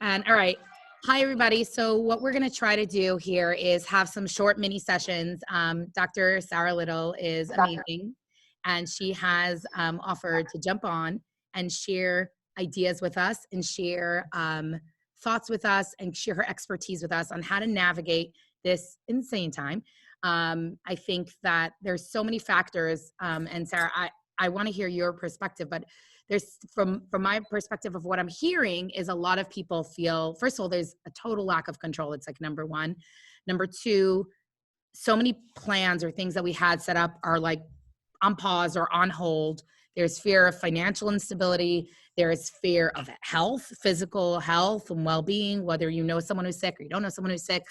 And all right. Hi, everybody. So what we're going to try to do here is have some short mini sessions. Dr. Sarah Little is amazing, and she has offered to jump on and share ideas with us and share thoughts with us and share her expertise with us on how to navigate this insane time. I think that there's so many factors, and Sarah, I want to hear your perspective, but there's from my perspective of what I'm hearing is a lot of people feel, first of all, there's a total lack of control. It's like number one. Number two, so many plans or things that we had set up are like on pause or on hold. There's fear of financial instability. There is fear of health, physical health and well-being, whether you know someone who's sick or you don't know someone who's sick.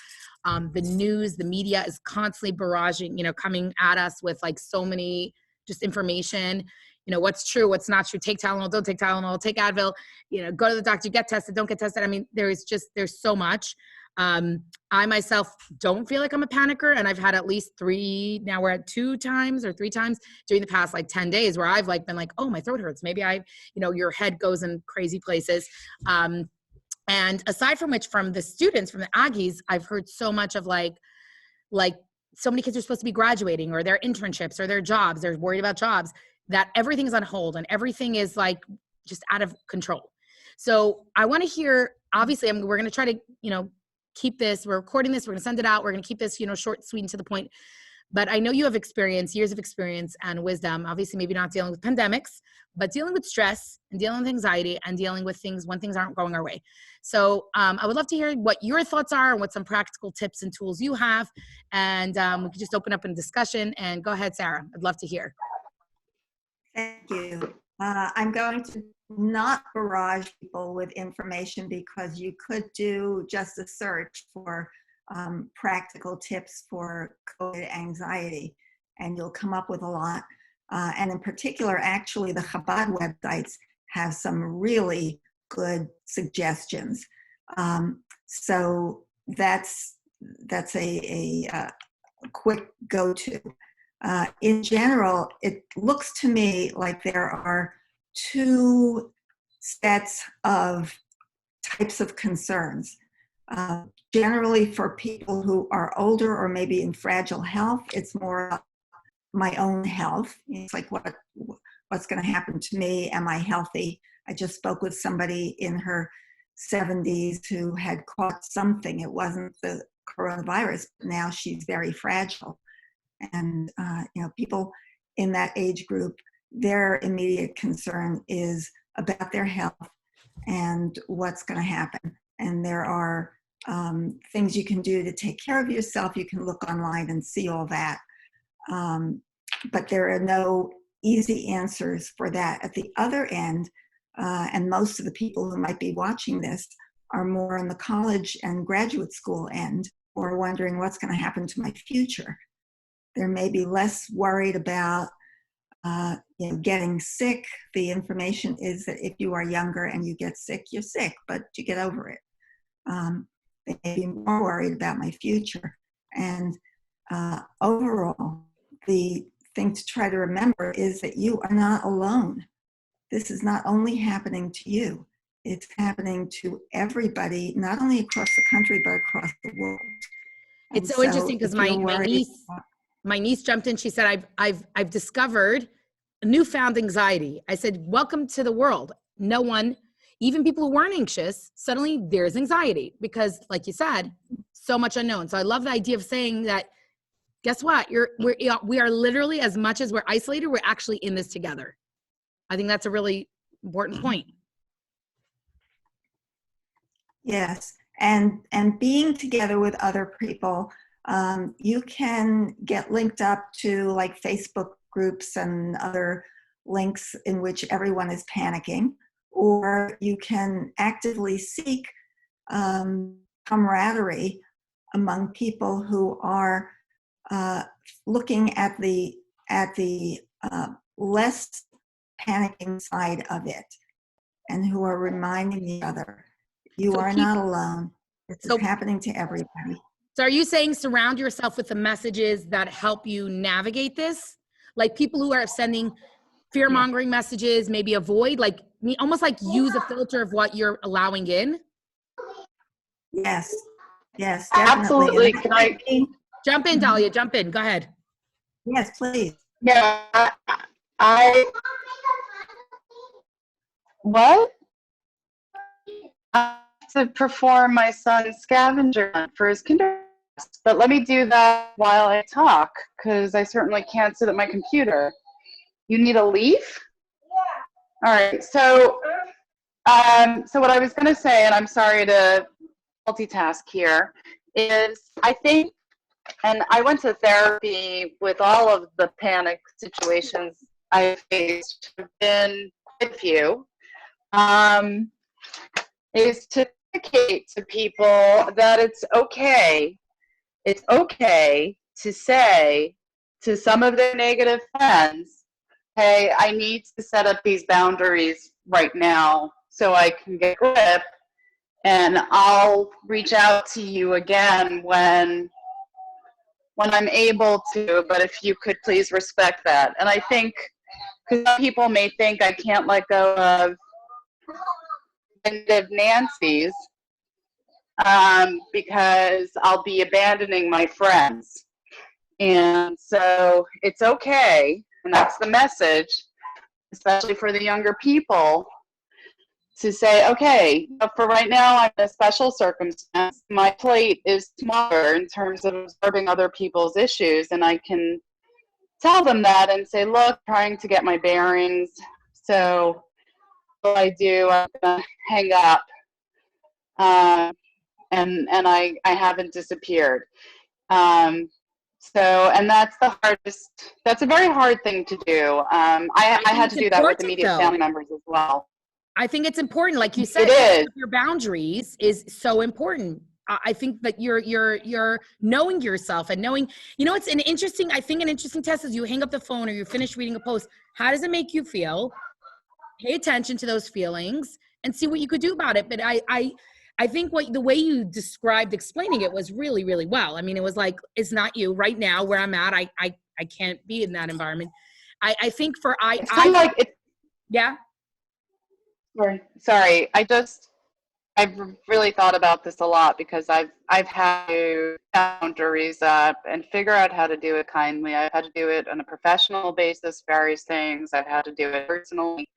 The news, the media is constantly barraging, coming at us with like so many just information. What's true, what's not true. Take Tylenol, don't take Tylenol, take Advil, go to the doctor, get tested, don't get tested. I mean, there's so much. I myself don't feel like I'm a panicker, and I've had at least now we're at 2 times or 3 times during the past like 10 days where I've like been like, oh, my throat hurts. Maybe your head goes in crazy places. And aside from which, from the students, from the Aggies, I've heard so much of like so many kids are supposed to be graduating or their internships or their jobs. They're worried about jobs, that everything's on hold and everything is like just out of control. So I want to hear, obviously, we're going to try to, keep this, we're recording this, we're going to send it out. We're going to keep this, short, sweet, and to the point. But I know you have experience, years of experience and wisdom, obviously maybe not dealing with pandemics, but dealing with stress and dealing with anxiety and dealing with things when things aren't going our way. So I would love to hear what your thoughts are and what some practical tips and tools you have. And we could just open up a discussion, and go ahead, Sarah. I'd love to hear. Thank you. I'm going to not barrage people with information because you could do just a search for practical tips for COVID anxiety, and you'll come up with a lot. And in particular, actually, the Chabad websites have some really good suggestions. So that's a quick go-to. In general, it looks to me like there are 2 sets of types of concerns. Generally, for people who are older or maybe in fragile health, it's more my own health. It's like, what's going to happen to me? Am I healthy? I just spoke with somebody in her 70s who had caught something. It wasn't the coronavirus, but now she's very fragile. And, people in that age group, their immediate concern is about their health and what's going to happen. And there are things you can do to take care of yourself. You can look online and see all that. But there are no easy answers for that. At the other end, and most of the people who might be watching this are more on the college and graduate school end, or wondering what's going to happen to my future. They're maybe less worried about getting sick. The information is that if you are younger and you get sick, you're sick, but you get over it. They may be more worried about my future. And overall, the thing to try to remember is that you are not alone. This is not only happening to you. It's happening to everybody, not only across the country, but across the world. It's so interesting because my niece jumped in. She said, I've discovered newfound anxiety. I said, welcome to the world. No one, even people who weren't anxious, suddenly there's anxiety because, like you said, so much unknown. So I love the idea of saying that, guess what? We are literally, as much as we're isolated, we're actually in this together. I think that's a really important point. Yes. And being together with other people, you can get linked up to like Facebook groups and other links in which everyone is panicking, or you can actively seek camaraderie among people who are looking at the less panicking side of it, and who are reminding each other, you are not alone. This is happening to everybody. So are you saying surround yourself with the messages that help you navigate this? Like people who are sending fear-mongering messages, maybe avoid, almost like use a filter of what you're allowing in? Yes, yes, definitely. And Absolutely. Can I? Jump in, Dahlia, jump in. Go ahead. Yes, please. Yeah. I what? I have to perform my son's scavenger hunt for his kindergarten. But let me do that while I talk, because I certainly can't sit at my computer. You need a leaf? All right. So what I was going to say, and I'm sorry to multitask here, is I think, and I went to therapy with all of the panic situations I faced, have been quite a few, is to communicate to people that it's okay to say to some of their negative friends, hey, I need to set up these boundaries right now so I can get grip, and I'll reach out to you again when I'm able to, but if you could please respect that. And I think, because some people may think I can't let go of negative Nancy's, because I'll be abandoning my friends. And so it's okay, and that's the message, especially for the younger people, to say, okay, for right now, I'm in a special circumstance. My plate is smaller in terms of absorbing other people's issues, and I can tell them that and say, look, trying to get my bearings. So what I do, I'm gonna hang up, and I haven't disappeared. And that's the hardest. That's a very hard thing to do. I had to do that with immediate family members as well. I think it's important, like you said, your boundaries is so important. I think that you're knowing yourself and knowing, it's an interesting test is you hang up the phone or you finish reading a post. How does it make you feel? Pay attention to those feelings and see what you could do about it. But I think the way you described explaining it was really, really well. I mean, it was like, it's not you right now where I'm at. I can't be in that environment. I think it's kind of like it. Yeah. Sorry. I've really thought about this a lot because I've had to boundaries up and figure out how to do it kindly. I've had to do it on a professional basis, various things. I've had to do it personally.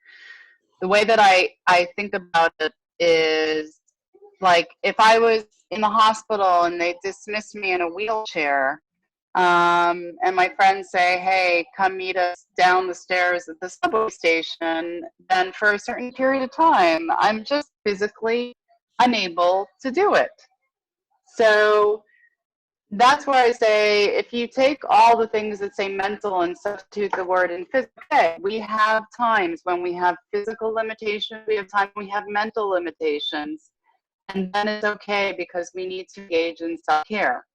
The way that I think about it is like if I was in the hospital and they dismiss me in a wheelchair, and my friends say, hey, come meet us down the stairs at the subway station, then for a certain period of time, I'm just physically unable to do it. So that's where I say, if you take all the things that say mental and substitute the word in physical, okay, we have times when we have physical limitations, we have times when we have mental limitations, and then it's okay because we need to engage in self-care.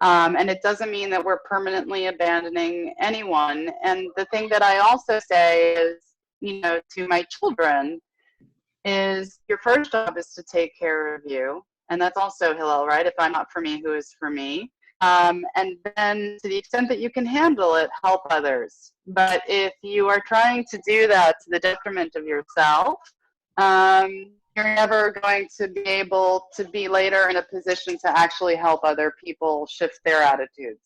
And it doesn't mean that we're permanently abandoning anyone. And the thing that I also say is, to my children is your first job is to take care of you. And that's also Hillel, right? If I'm not for me, who is for me? And then to the extent that you can handle it, help others. But if you are trying to do that to the detriment of yourself, you're never going to be able to be later in a position to actually help other people shift their attitudes.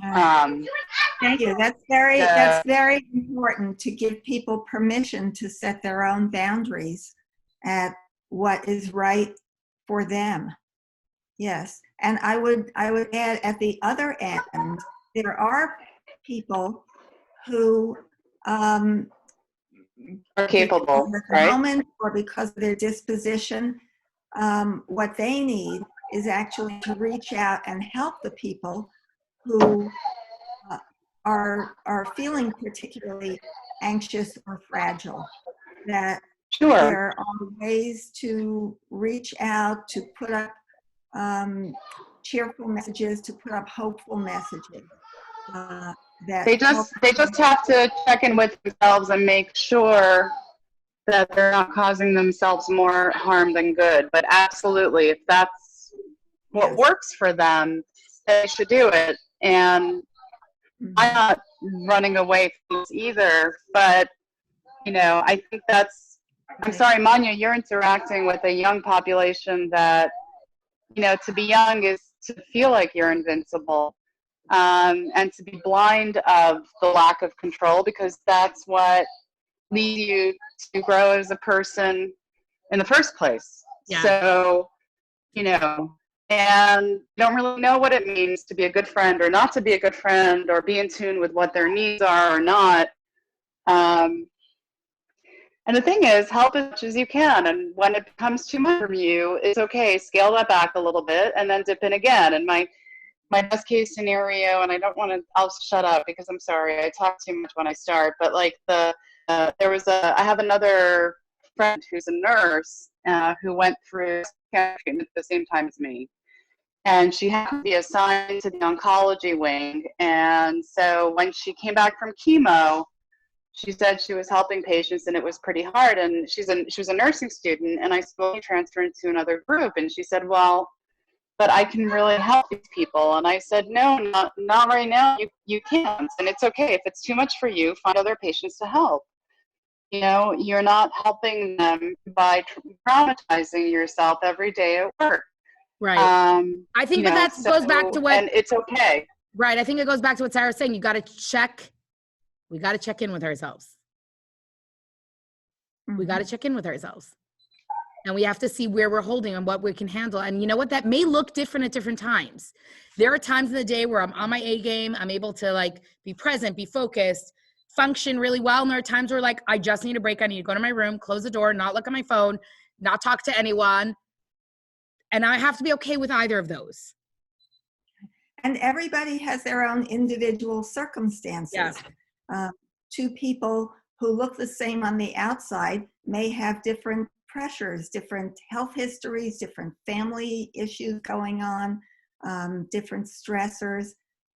Thank you. That's very important to give people permission to set their own boundaries at what is right for them. Yes, and I would add at the other end, there are people who are capable, right? Moment or because of their disposition, what they need is actually to reach out and help the people who are feeling particularly anxious or fragile. That there are ways to reach out, to put up cheerful messages, to put up hopeful messages. They just have to check in with themselves and make sure that they're not causing themselves more harm than good. But absolutely, if that's what works for them, they should do it. And I'm not running away from this either. But, I think I'm sorry, Manya, you're interacting with a young population that to be young is to feel like you're invincible, and to be blind of the lack of control, because that's what leads you to grow as a person in the first place. Yeah. So, and you don't really know what it means to be a good friend or not to be a good friend, or be in tune with what their needs are or not. And the thing is, help as much as you can. And when it becomes too much from you, it's okay. Scale that back a little bit and then dip in again. And my best case scenario, and I'll shut up because I'm sorry, I talk too much when I start, but like I have another friend who's a nurse who went through treatment at the same time as me. And she had to be assigned to the oncology wing. And so when she came back from chemo, she said she was helping patients and it was pretty hard. And she was a nursing student, and I slowly transferred into another group. And she said, well, but I can really help these people. And I said, no, not right now. You can't. And it's okay. If it's too much for you, find other patients to help. You're not helping them by traumatizing yourself every day at work. Right. I think that goes back to what, and it's okay. Right. I think it goes back to what Sarah's saying. We got to check in with ourselves. We got to check in with ourselves. And we have to see where we're holding and what we can handle. And you know what? That may look different at different times. There are times in the day where I'm on my A game. I'm able to be present, be focused, function really well. And there are times where I just need a break. I need to go to my room, close the door, not look at my phone, not talk to anyone. And I have to be okay with either of those. And everybody has their own individual circumstances. Yeah. Two people who look the same on the outside may have different pressures, different health histories, different family issues going on, different stressors.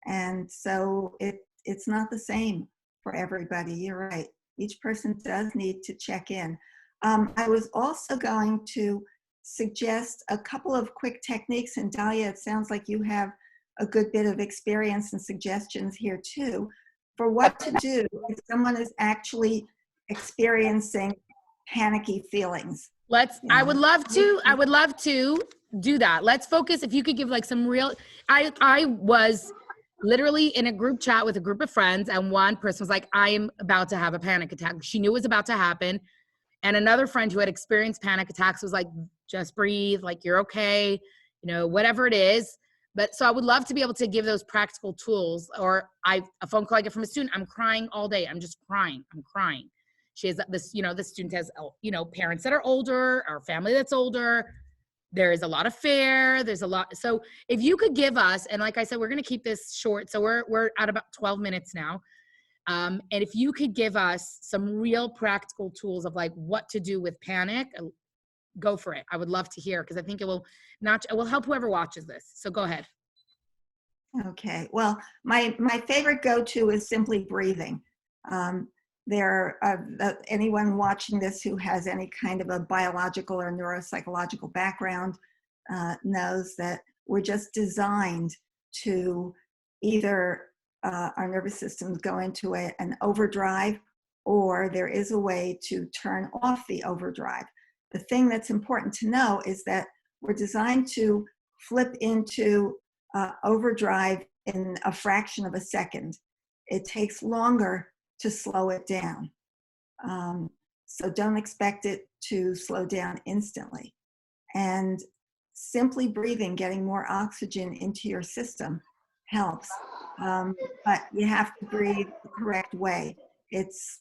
And so it's not the same for everybody. You're right. Each person does need to check in. I was also going to suggest a couple of quick techniques. And Dahlia, it sounds like you have a good bit of experience and suggestions here too, for what to do if someone is actually experiencing panicky feelings. I would love to do that. Let's focus. If you could give some real, I was literally in a group chat with a group of friends, and one person was like, I am about to have a panic attack. She knew it was about to happen. And another friend who had experienced panic attacks was like, just breathe, you're okay, whatever it is. But so I would love to be able to give those practical tools. Or a phone call I get from a student, I'm crying all day. I'm just crying. I'm crying. She has this, the student has, parents that are older, or family that's older. There is a lot of fear. There's a lot. So if you could give us, and like I said, we're going to keep this short. So we're at about 12 minutes now. And if you could give us some real practical tools of what to do with panic, go for it. I would love to hear, because I think it will help whoever watches this. So go ahead. Okay. Well, my favorite go-to is simply breathing. Anyone watching this who has any kind of a biological or neuropsychological background knows that we're just designed to either our nervous systems go into an overdrive, or there is a way to turn off the overdrive. The thing that's important to know is that we're designed to flip into overdrive in a fraction of a second. It takes longer to slow it down. So don't expect it to slow down instantly. And simply breathing, getting more oxygen into your system helps. But you have to breathe the correct way. It's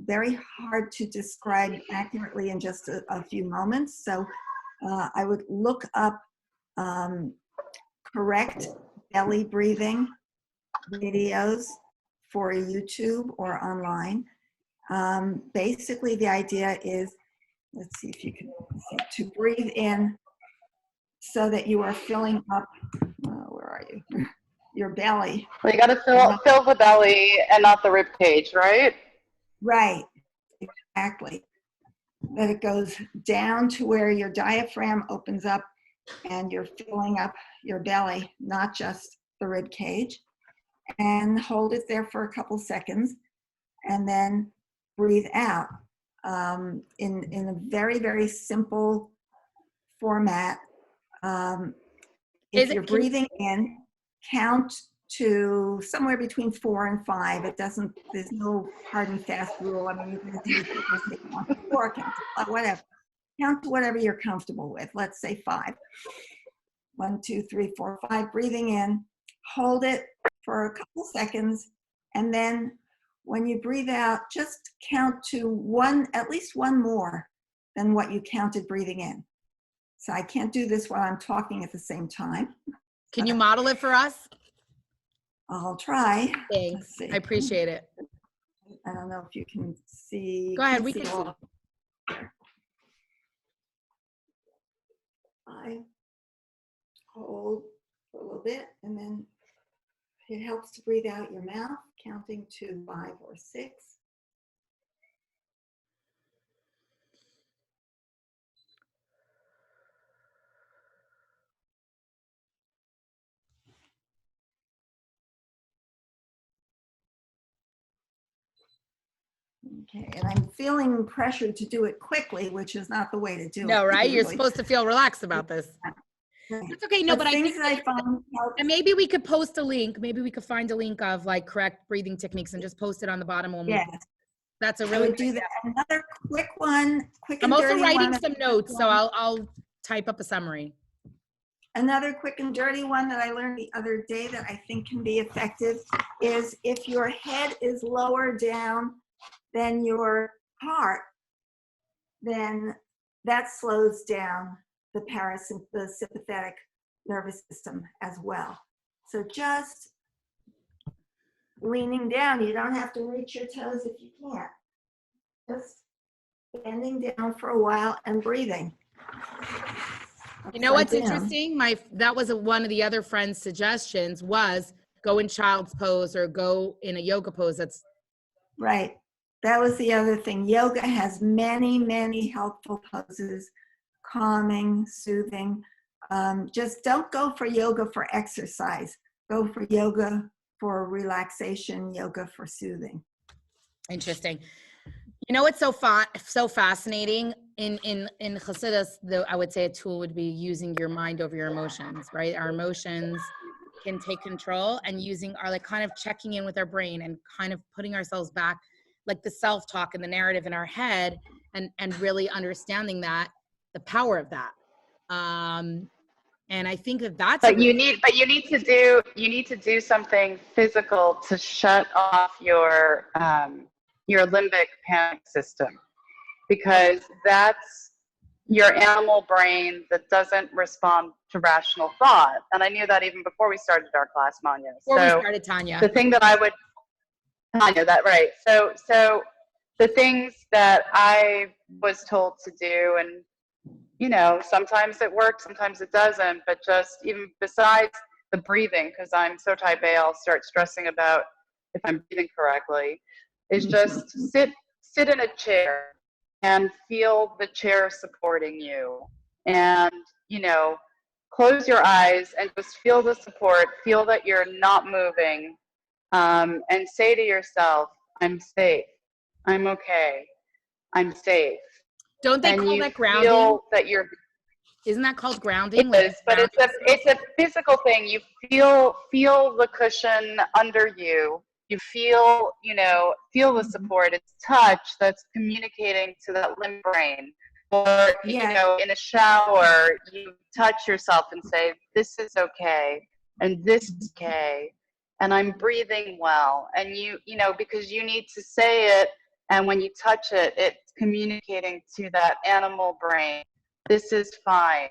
very hard to describe accurately in just a few moments. So I would look up correct belly breathing videos for YouTube or online. Basically, the idea is, let's see if you can see, to breathe in so that you are filling up, where are you? Your belly. Well, you got to fill the belly and not the rib cage, right? Right, exactly. That it goes down to where your diaphragm opens up and you're filling up your belly, not just the rib cage. And hold it there for a couple seconds, and then breathe out in a very, very simple format. if Is it- you're can- breathing in, count to somewhere between 4 and 5. It doesn't, there's no hard and fast rule. I mean, you're going to do people say count to 4, count to 5, whatever. Count to whatever you're comfortable with. Let's say 5. 1, 2, 3, 4, 5. Breathing in, hold it for a couple seconds, and then when you breathe out, just count to one, at least one more than what you counted breathing in. So I can't do this while I'm talking at the same time. Can you model it for us? I'll try. Thanks. Let's see. I appreciate it. I don't know if you can see. Go ahead. Can't We see can. all. I hold for a little bit, and then it helps to breathe out your mouth, counting to 5 or 6. Okay, and I'm feeling pressured to do it quickly, which is not the way to do it. No, right? You're usually. supposed to feel relaxed about this. Right. It's okay. No, but I things think that I found help. and maybe we could post a link. Maybe we could find a link of like correct breathing techniques and just post it on the bottom when we. Yes, That's a I really would do that. Another quick one, quick I'm and also dirty writing one. some notes, so I'll type up a summary. Another quick and dirty one that I learned the other day that I think can be effective is if your head is lower down than your heart, then that slows down the sympathetic nervous system as well. So just leaning down, you don't have to reach your toes if you can't. Just bending down for a while and breathing. You know what's Upside down. interesting? That was one of the other friends' suggestions was go in child's pose or go in a yoga pose. That's Right. That was the other thing. Yoga has many, many helpful poses, calming, soothing. Just don't go for yoga for exercise. Go for yoga for relaxation, yoga for soothing. interesting. You know what's so fascinating in Chassidus, though I would say a tool would be using your mind over your emotions, right? Our emotions can take control and using our like kind of checking in with our brain and kind of putting ourselves back, like the self-talk and the narrative in our head and really understanding that the power of that. And I think that's But you need to do something physical to shut off your limbic panic system, because that's your animal brain that doesn't respond to rational thought. And I knew that even before we started our class, Manya. before we So started, Tanya. the thing that I would, Tanya, that right. So the things that I was told to do, and you know, sometimes it works, sometimes it doesn't, but just even besides the breathing, because I'm so type A, I'll start stressing about if I'm breathing correctly, is just sit in a chair and feel the chair supporting you. And, you know, close your eyes and just feel the support, feel that you're not moving, and say to yourself, I'm safe, I'm okay, I'm safe. Don't they And call you that grounding? feel that you're Isn't that called grounding? It Like is, but it's a physical thing. You feel the cushion under you. You feel, you know, feel the support. It's touch that's communicating to that limb brain. Or, you know, in a shower, you touch yourself and say, this is okay, and this is okay, and I'm breathing well. And you know, because you need to say it, and when you touch it, it's communicating to that animal brain, this is fine.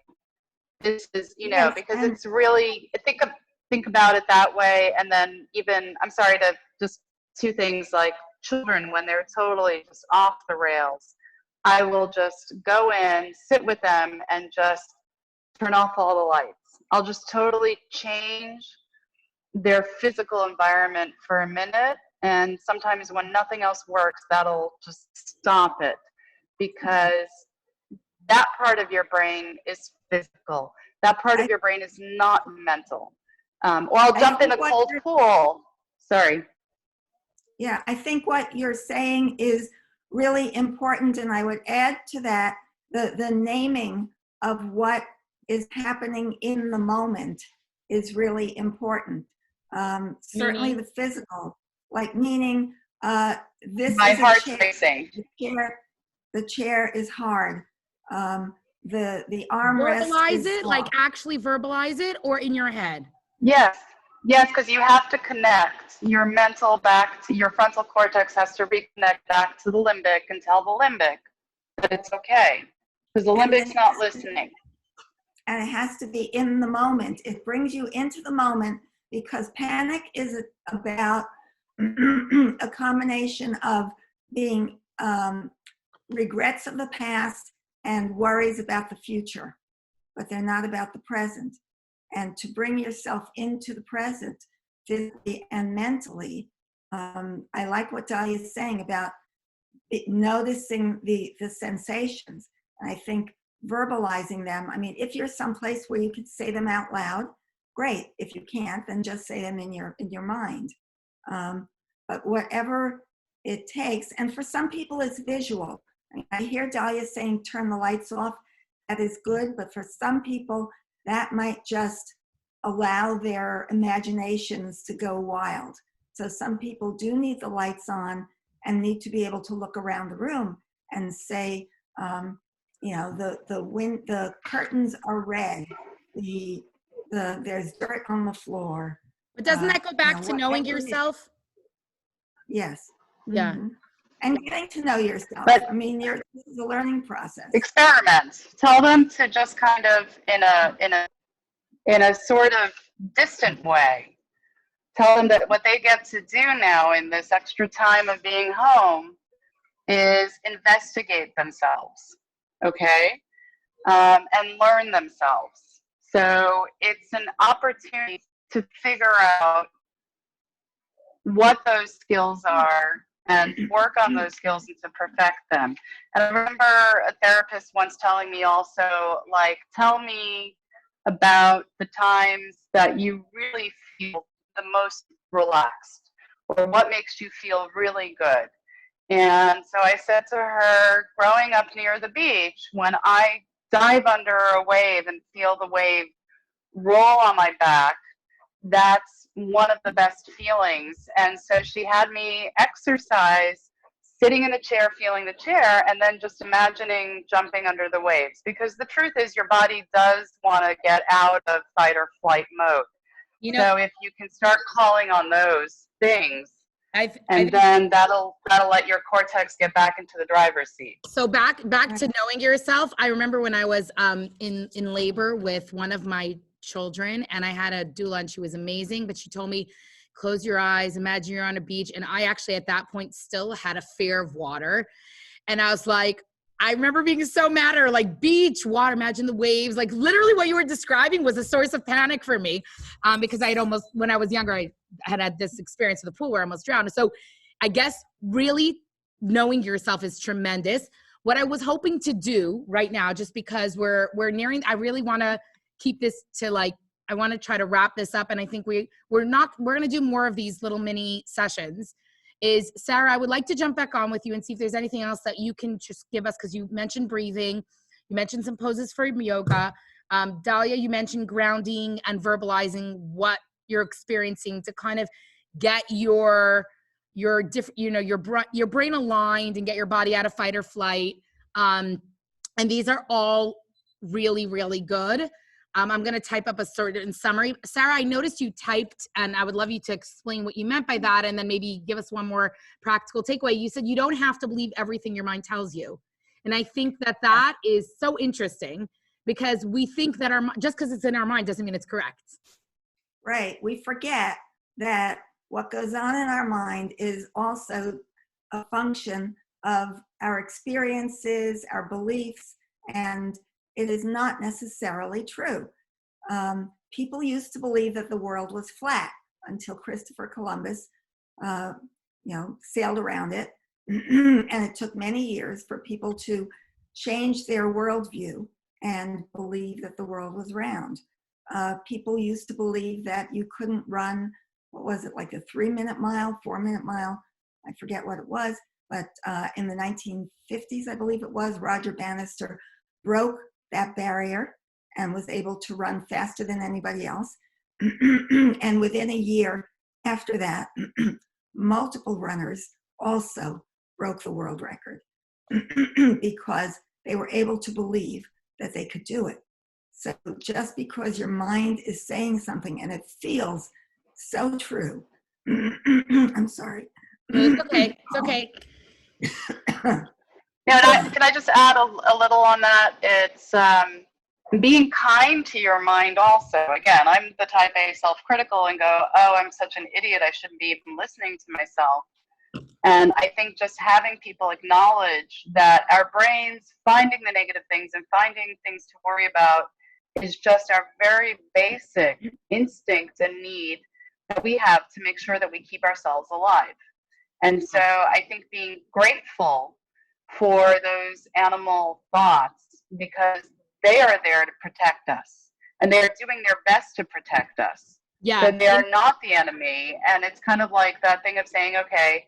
This is, you know, Yes, because and- it's really, think about it that way. And then even, I'm sorry to just two things, like children, when they're totally just off the rails, I will just go in, sit with them, and just turn off all the lights. I'll just totally change their physical environment for a minute. And sometimes when nothing else works, that'll just stop it, because that part of your brain is physical. That part of your brain is not mental. Or I'll jump in a cold pool. Sorry. Yeah, I think what you're saying is really important, and I would add to that the naming of what is happening in the moment is really important. Certainly Meaning? the physical, like meaning this My is a heart's chair. racing. The chair is hard. The armrest Verbalize is it, like soft. actually verbalize it, or in your head? Yes. Yes, because you have to connect your mental back to your frontal cortex has to reconnect back to the limbic and tell the limbic that it's okay. Because the And limbic's not listening. and it has to be in the moment. It brings you into the moment because panic is about a combination of being regrets of the past and worries about the future, but they're not about the present. And to bring yourself into the present physically and mentally, I like what Dahlia is saying about noticing the sensations. And I think verbalizing them, I mean, if you're someplace where you could say them out loud, great. If you can't, then just say them in your mind. But whatever it takes, and for some people it's visual. I hear Dahlia saying turn the lights off. That is good, but for some people that might just allow their imaginations to go wild. So some people do need the lights on and need to be able to look around the room and say, you know, the curtains are red, there's dirt on the floor. But doesn't that go back You know, to knowing whatever it is. yourself? Yes. Yeah. Mhm. And getting to know yourself. But I mean, this is a learning process. experiment. Tell them to just kind of in a sort of distant way. Tell them that what they get to do now in this extra time of being home is investigate themselves, okay? And learn themselves. So it's an opportunity to figure out what those skills are and work on those skills and to perfect them. And I remember a therapist once telling me also, like, tell me about the times that you really feel the most relaxed or what makes you feel really good. And so I said to her, growing up near the beach, when I dive under a wave and feel the wave roll on my back, that's one of the best feelings. And so she had me exercise sitting in a chair, feeling the chair, and then just imagining jumping under the waves. Because the truth is, your body does want to get out of fight or flight mode. You know, So if you can start calling on those things, I and then that'll let your cortex get back into the driver's seat. so back to knowing yourself. I remember when I was in labor with one of my children, and I had a doula, and she was amazing, but she told me, close your eyes, imagine you're on a beach. And I actually at that point still had a fear of water. And I was like, I remember being so mad at her, like, beach, water, imagine the waves. Like, literally what you were describing was a source of panic for me, because I had almost, when I was younger, I had this experience with the pool where I almost drowned. So I guess really knowing yourself is tremendous. What I was hoping to do right now, just because we're nearing, I really want to keep this to, like, I want to try to wrap this up. And I think we're going to do more of these little mini sessions. Is Sarah, I would like to jump back on with you and see if there's anything else that you can just give us, because you mentioned breathing, you mentioned some poses for yoga. Dahlia, you mentioned grounding and verbalizing what you're experiencing to kind of get your different, you know, your brain aligned and get your body out of fight or flight. And these are all really, really good. I'm going to type up a certain summary. Sarah, I noticed you typed, and I would love you to explain what you meant by that, and then maybe give us one more practical takeaway. You said you don't have to believe everything your mind tells you. And I think that is so interesting, because we think that just because it's in our mind doesn't mean it's correct. Right. We forget that what goes on in our mind is also a function of our experiences, our beliefs, and it is not necessarily true. People used to believe that the world was flat until Christopher Columbus, sailed around it. And it took many years for people to change their worldview and believe that the world was round. People used to believe that you couldn't run, what was it, like a 3-minute mile, 4-minute mile? I forget what it was, but in the 1950s, I believe it was, Roger Bannister broke that barrier and was able to run faster than anybody else. And within a year after that, multiple runners also broke the world record because they were able to believe that they could do it. So just because your mind is saying something and it feels so true, I'm sorry. No, it's okay. It's okay. Yeah, can I just add a little on that? It's being kind to your mind also. Again, I'm the type A self-critical and go, oh, I'm such an idiot. I shouldn't be even listening to myself. And I think just having people acknowledge that our brains finding the negative things and finding things to worry about is just our very basic instinct and need that we have to make sure that we keep ourselves alive. And so I think being grateful for those animal thoughts, because they are there to protect us and they're doing their best to protect us. Yeah. That they are not the enemy. And it's kind of like that thing of saying, okay,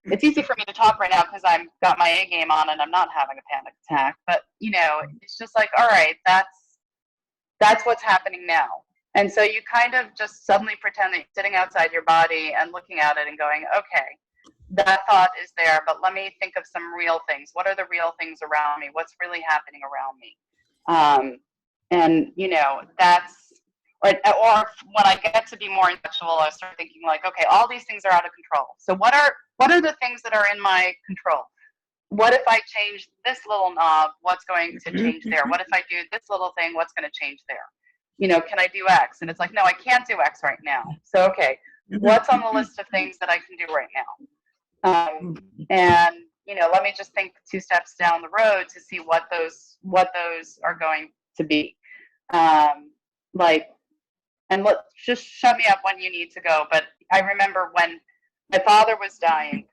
it's easy for me to talk right now because I've got my A game on and I'm not having a panic attack. But, you know, it's just like, all right, that's what's happening now. And so you kind of just suddenly pretend that you're sitting outside your body and looking at it and going, okay, that thought is there, but let me think of some real things. What are the real things around me? What's really happening around me? And, you know, or when I get to be more intellectual, I start thinking like, okay, all these things are out of control. So what are the things that are in my control? What if I change this little knob? What's going to change there? What if I do this little thing? What's going to change there? You know, can I do X? And it's like, no, I can't do X right now. So, okay, what's on the list of things that I can do right now? And, you know, let me just think 2 steps down the road to see what those are going to be. And just shut me up when you need to go. But I remember when my father was dying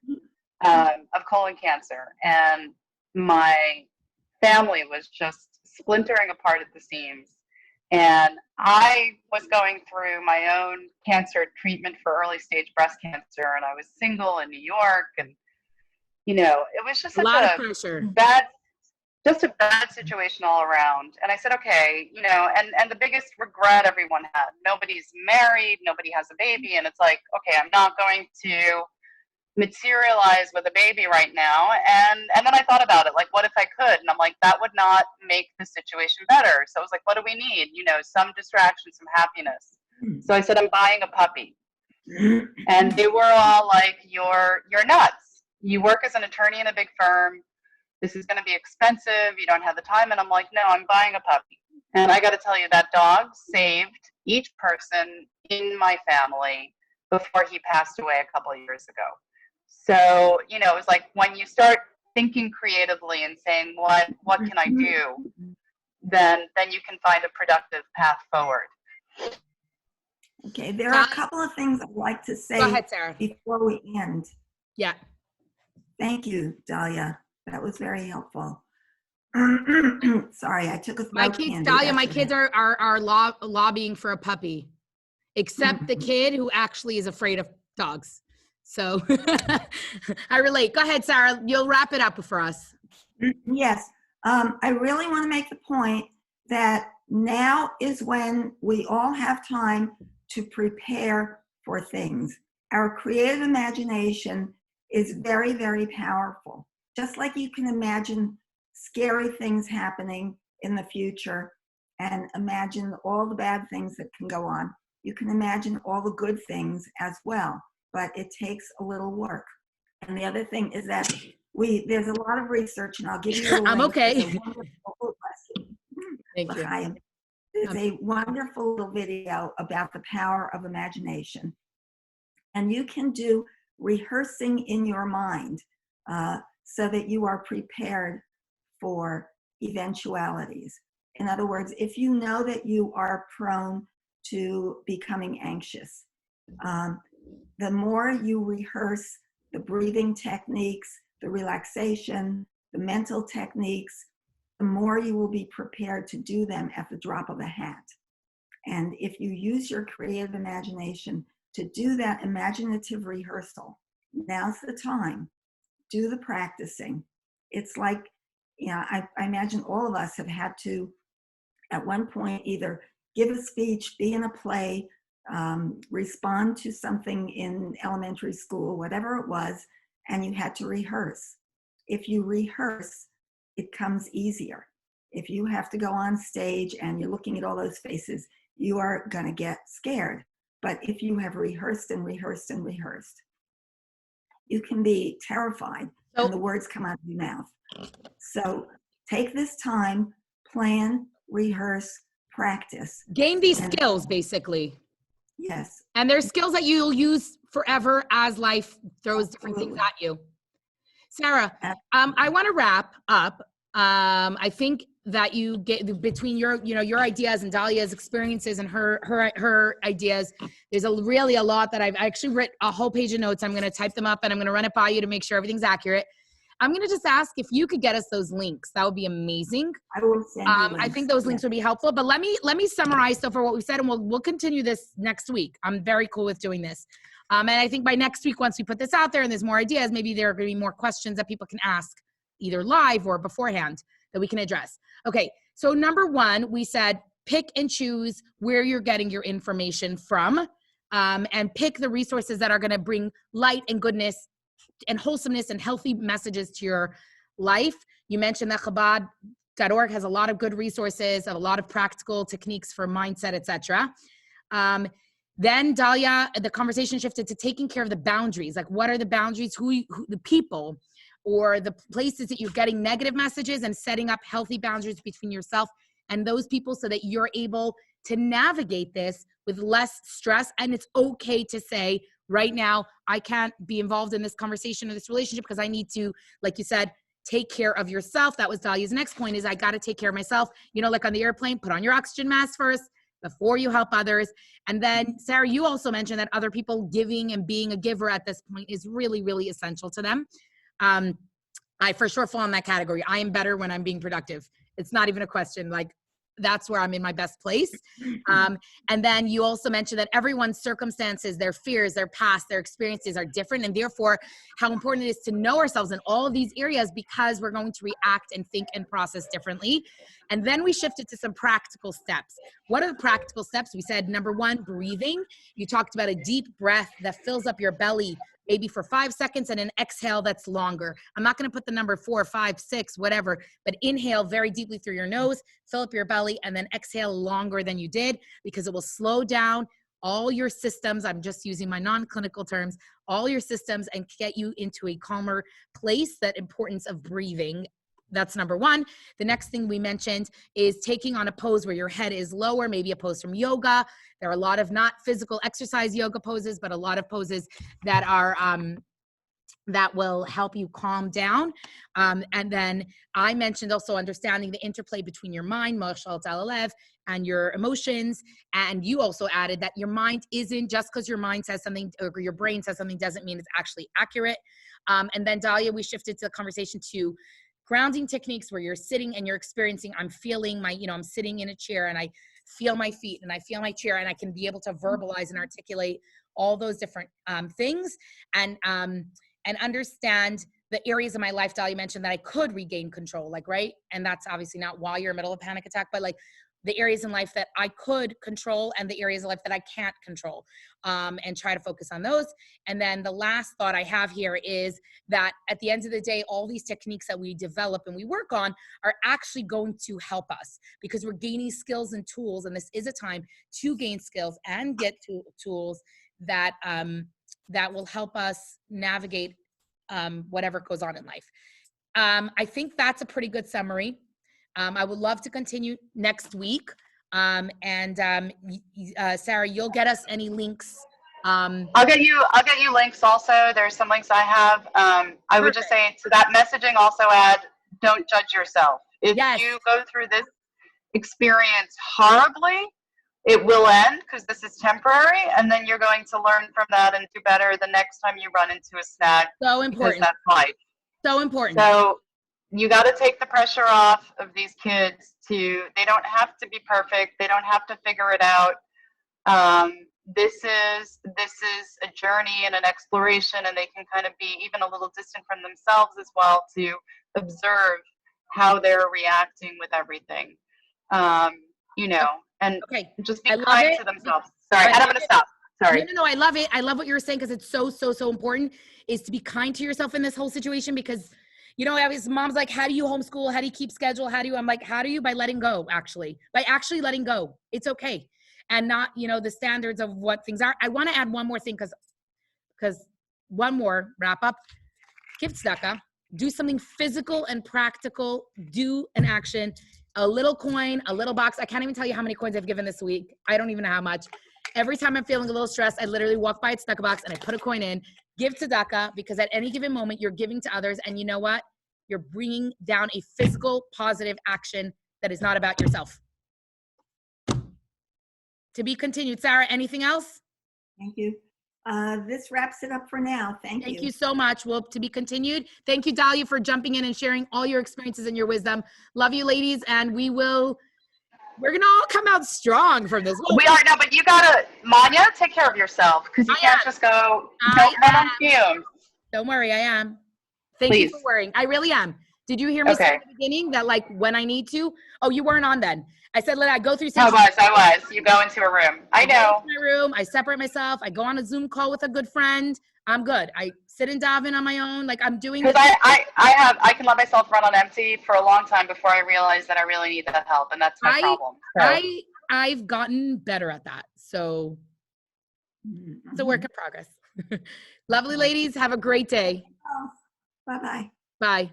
of colon cancer, and my family was just splintering apart at the seams. And I was going through my own cancer treatment for early stage breast cancer, and I was single in New York, and, you know, it was just A lot of pressure. bad situation all around. And I said, okay, you know, and the biggest regret everyone had, nobody's married, nobody has a baby, and it's like, okay, I'm not going to materialize with a baby right now. And then I thought about it, like, what if I could? And I'm like, that would not make the situation better. So I was like, what do we need? You know, some distraction, some happiness. So I said, I'm buying a puppy. And they were all like, you're nuts. You work as an attorney in a big firm. This is going to be expensive. You don't have the time. And I'm like, no, I'm buying a puppy. And I got to tell you, that dog saved each person in my family before he passed away a couple of years ago. So, you know, it was like when you start thinking creatively and saying, what can I do? Then you can find a productive path forward. Okay, there are a couple of things I'd like to say. Go ahead, Sarah. Before we end. Yeah. Thank you, Dahlia. That was very helpful. Sorry, I took a My kids, Dahlia, my kids are lobbying for a puppy, except the kid who actually is afraid of dogs. So I relate. Go ahead, Sarah. You'll wrap it up for us. Yes. I really want to make the point that now is when we all have time to prepare for things. Our creative imagination is very, very powerful. Just like you can imagine scary things happening in the future and imagine all the bad things that can go on, you can imagine all the good things as well. But it takes a little work. And the other thing is that there's a lot of research, and I'll give you a link. I'm okay. Thank you. There's a wonderful little video about the power of imagination. And you can do rehearsing in your mind so that you are prepared for eventualities. In other words, if you know that you are prone to becoming anxious, the more you rehearse the breathing techniques, the relaxation, the mental techniques, the more you will be prepared to do them at the drop of a hat. And if you use your creative imagination to do that imaginative rehearsal, now's the time. Do the practicing. It's like, you know, I imagine all of us have had to at one point either give a speech, be in a play, respond to something in elementary school, whatever it was, and you had to rehearse. If you rehearse, it comes easier. If you have to go on stage and you're looking at all those faces, you are going to get scared. But if you have rehearsed and rehearsed and rehearsed, you can be terrified and the words come out of your mouth. So take this time, plan, rehearse, practice. Gain these skills, basically. Yes. And there's skills that you'll use forever as life throws different things Absolutely. at you. Sarah, I want to wrap up. I think that you get between your ideas and Dahlia's experiences and her ideas, there's really a lot that I've actually written a whole page of notes. I'm going to type them up and I'm going to run it by you to make sure everything's accurate. I'm going to just ask if you could get us those links. That would be amazing. I will send you links. I think those links would be helpful, but let me summarize so far what we said, and we'll continue this next week. I'm very cool with doing this. And I think by next week, once we put this out there and there's more ideas, maybe there are going to be more questions that people can ask either live or beforehand that we can address. Okay. So number one, we said, pick and choose where you're getting your information from, and pick the resources that are going to bring light and goodness and wholesomeness and healthy messages to your life. You mentioned that Chabad.org has a lot of good resources, a lot of practical techniques for mindset, etc. Then Dahlia, the conversation shifted to taking care of the boundaries. Like, what are the boundaries? Who the people or the places that you're getting negative messages, and setting up healthy boundaries between yourself and those people so that you're able to navigate this with less stress. And it's okay to say, right now, I can't be involved in this conversation or this relationship because I need to, like you said, take care of yourself. That was Dahlia's next point, is I got to take care of myself. Like on the airplane, put on your oxygen mask first before you help others. And then, Sarah, you also mentioned that other people giving and being a giver at this point is really, really essential to them. I for sure fall in that category. I am better when I'm being productive. It's not even a question. Like, that's where I'm in my best place. And then you also mentioned that everyone's circumstances, their fears, their past, their experiences are different. And therefore, how important it is to know ourselves in all of these areas, because we're going to react and think and process differently. And then we shifted to some practical steps. What are the practical steps? We said, number one, breathing. You talked about a deep breath that fills up your belly, maybe for 5 seconds, and an exhale that's longer. I'm not going to put the number 4, 5, 6, whatever, but inhale very deeply through your nose, fill up your belly, and then exhale longer than you did, because it will slow down all your systems. I'm just using my non-clinical terms, all your systems, and get you into a calmer place. That importance of breathing. That's number one. The next thing we mentioned is taking on a pose where your head is lower, maybe a pose from yoga. There are a lot of not physical exercise yoga poses, but a lot of poses that are that will help you calm down. And then I mentioned also understanding the interplay between your mind, Marshall Talalev, and your emotions. And you also added that your mind isn't, just because your mind says something or your brain says something doesn't mean it's actually accurate. And then Dahlia, we shifted to the conversation to grounding techniques where you're sitting and you're experiencing, I'm feeling my, I'm sitting in a chair and I feel my feet and I feel my chair, and I can be able to verbalize and articulate all those different things, and understand the areas of my life, Dahlia mentioned, that I could regain control, like, right? And that's obviously not while you're in the middle of a panic attack, but like the areas in life that I could control and the areas of life that I can't control, and try to focus on those. And then the last thought I have here is that at the end of the day, all these techniques that we develop and we work on are actually going to help us, because we're gaining skills and tools. And this is a time to gain skills and get to tools that, that will help us navigate whatever goes on in life. I think that's a pretty good summary. I would love to continue next week. Sarah, you'll get us any links. I'll get you links also. There's some links I have. I would just say to that messaging also add, don't judge yourself. If you go through this experience horribly, it will end, because this is temporary, and then you're going to learn from that and do better the next time you run into a snag. So important. That's life. So important. So you got to take the pressure off of these kids. They don't have to be perfect. They don't have to figure it out. This is a journey and an exploration, and they can kind of be even a little distant from themselves as well, to observe how they're reacting with everything. you know, and Okay. just be I love kind it. to themselves. Sorry, and I'm going to stop. Sorry. No, I love it. I love what you're saying because it's so important is to be kind to yourself in this whole situation because, you know, I was mom's like, how do you homeschool? How do you keep schedule? I'm like, how do you? By letting go, actually. By actually letting go. It's okay. And not, you know, the standards of what things are. I want to add one more thing because one more wrap up. Give tzedakah. Do something physical and practical. Do an action. A little coin, a little box. I can't even tell you how many coins I've given this week. I don't even know how much. Every time I'm feeling a little stressed, I literally walk by a tzedakah box and I put a coin in. Give tzedakah because at any given moment, you're giving to others. And you know what? You're bringing down a physical, positive action that is not about yourself. To be continued. Sarah, anything else? Thank you. This wraps it up for now. Thank you. Thank you so much. Well, to be continued. Thank you, Dahlia, for jumping in and sharing all your experiences and your wisdom. Love you, ladies, and we're gonna all come out strong from this. We are, no, but you gotta, Manya, take care of yourself because you can't just go, don't run on fumes. Don't worry, I am. Thank you for worrying. I really am. Did you hear me say at the beginning that like when I need to? Oh, you weren't on then. I said, let I go through. I was. You go into a room. I know. My room. I separate myself. I go on a Zoom call with a good friend. I'm good. I sit and dive in on my own. Like I'm doing. Because I can let myself run on empty for a long time before I realize that I really need that help, and that's my problem. So. I've gotten better at that. So it's a work in progress. Lovely ladies. Have a great day. Bye-bye. Bye.